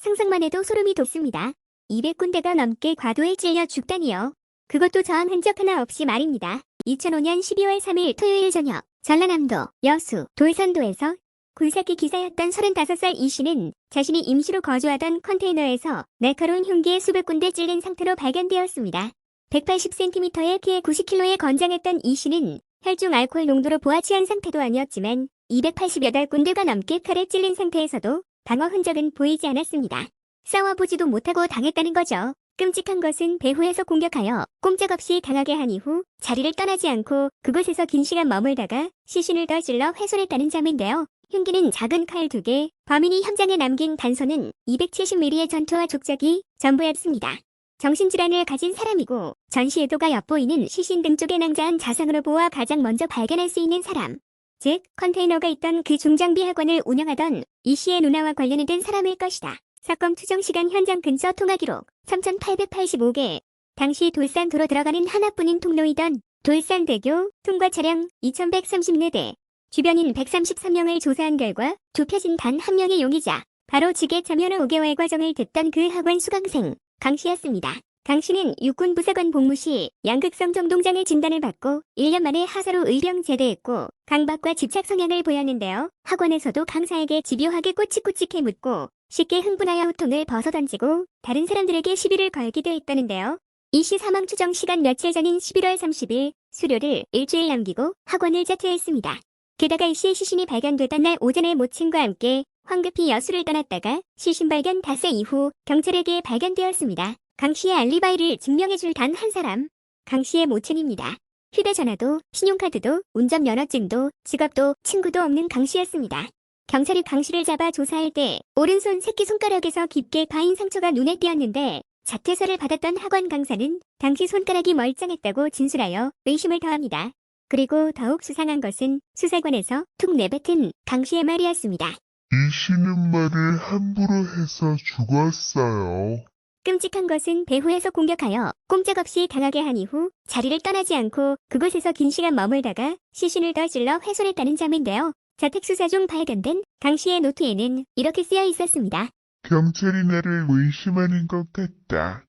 상상만 해도 소름이 돋습니다. 200군데가 넘게 과도에 찔려 죽다니요. 그것도 저항 흔적 하나 없이 말입니다. 2005년 12월 3일 토요일 저녁 전라남도 여수 돌산도에서 굴삭기 기사였던 35살 이 씨는 자신이 임시로 거주하던 컨테이너에서 날카로운 흉기에 수백 군데 찔린 상태로 발견되었습니다. 180cm의 키에 90kg에 건장했던 이 씨는 혈중 알코올 농도로 보아치한 상태도 아니었지만 288군데가 넘게 칼에 찔린 상태에서도 방어 흔적은 보이지 않았습니다. 싸워보지도 못하고 당했다는 거죠. 끔찍한 것은 배후에서 공격하여 꼼짝없이 당하게 한 이후 자리를 떠나지 않고 그곳에서 긴 시간 머물다가 시신을 더 찔러 훼손했다는 점인데요. 흉기는 작은 칼 2개, 범인이 현장에 남긴 단서는 270mm의 전투와 족적이 전부였습니다. 정신질환을 가진 사람이고 전시에도가 엿보이는 시신 등 쪽에 낭자한 자상으로 보아 가장 먼저 발견할 수 있는 사람. 즉, 컨테이너가 있던 그 중장비 학원을 운영하던 이 씨의 누나와 관련이 된 사람일 것이다. 사건 추정 시간 현장 근처 통화 기록 3,885개. 당시 돌산도로 들어가는 하나뿐인 통로이던 돌산대교 통과 차량 2,134대. 주변인 133명을 조사한 결과 좁혀진 단 한 명의 용의자, 바로 직에 참여로 5개월 과정을 듣던 그 학원 수강생 강 씨였습니다. 강 씨는 육군 부사관 복무 시 양극성 정동장애 진단을 받고 1년 만에 하사로 의병 제대했고 강박과 집착 성향을 보였는데요. 학원에서도 강사에게 집요하게 꼬치꼬치해 묻고 쉽게 흥분하여 후통을 벗어던지고 다른 사람들에게 시비를 걸기도 했다는데요. 이 씨 사망 추정 시간 며칠 전인 11월 30일 수료를 일주일 남기고 학원을 자퇴했습니다. 게다가 이 씨의 시신이 발견되던 날 오전에 모친과 함께 황급히 여수를 떠났다가 시신 발견 닷새 이후 경찰에게 발견되었습니다. 강 씨의 알리바이를 증명해줄 단 한 사람, 강 씨의 모친입니다. 휴대전화도, 신용카드도, 운전면허증도, 직업도, 친구도 없는 강 씨였습니다. 경찰이 강 씨를 잡아 조사할 때 오른손 새끼손가락에서 깊게 파인 상처가 눈에 띄었는데 자퇴서를 받았던 학원 강사는 당시 손가락이 멀쩡했다고 진술하여 의심을 더합니다. 그리고 더욱 수상한 것은 수사관에서 툭 내뱉은 강 씨의 말이었습니다. 이 씨는 말을 함부로 해서 죽었어요. 끔찍한 것은 배후에서 공격하여 꼼짝없이 당하게 한 이후 자리를 떠나지 않고 그곳에서 긴 시간 머물다가 시신을 더 찔러 훼손했다는 점인데요. 자택수사 중 발견된 강 씨의 노트에는 이렇게 쓰여 있었습니다. 경찰이 나를 의심하는 것 같다.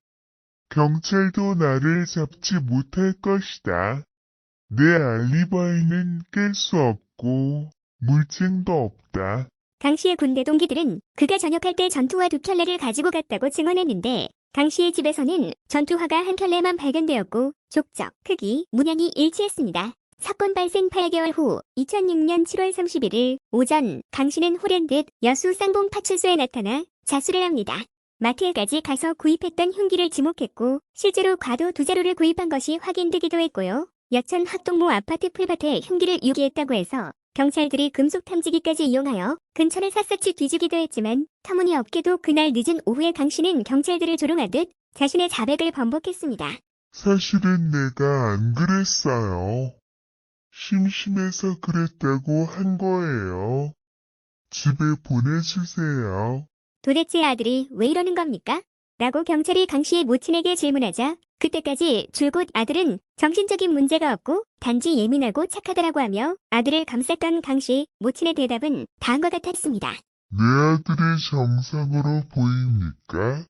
경찰도 나를 잡지 못할 것이다. 내 알리바이는 깰 수 없고 물증도 없다. 강 씨의 군대 동기들은 그가 전역할 때 전투화 2켤레를 가지고 갔다고 증언했는데 강 씨의 집에서는 전투화가 한 켤레만 발견되었고 족적, 크기, 문양이 일치했습니다. 사건 발생 8개월 후 2006년 7월 31일 오전 강 씨는 호련 듯 여수 쌍봉 파출소에 나타나 자수를 합니다. 마트에까지 가서 구입했던 흉기를 지목했고 실제로 과도 2자루를 구입한 것이 확인되기도 했고요. 여천 학동모 아파트 풀밭에 흉기를 유기했다고 해서 경찰들이 금속 탐지기까지 이용하여 근처를 샅샅이 뒤지기도 했지만 터무니없게도 그날 늦은 오후에 강 씨는 경찰들을 조롱하듯 자신의 자백을 번복했습니다. 사실은 내가 안 그랬어요. 심심해서 그랬다고 한 거예요. 집에 보내주세요. 도대체 아들이 왜 이러는 겁니까? 라고 경찰이 강 씨의 모친에게 질문하자 그때까지 줄곧 아들은 정신적인 문제가 없고 단지 예민하고 착하다라고 하며 아들을 감쌌던 강 씨 모친의 대답은 다음과 같았습니다. 내 아들이 정상으로 보입니까?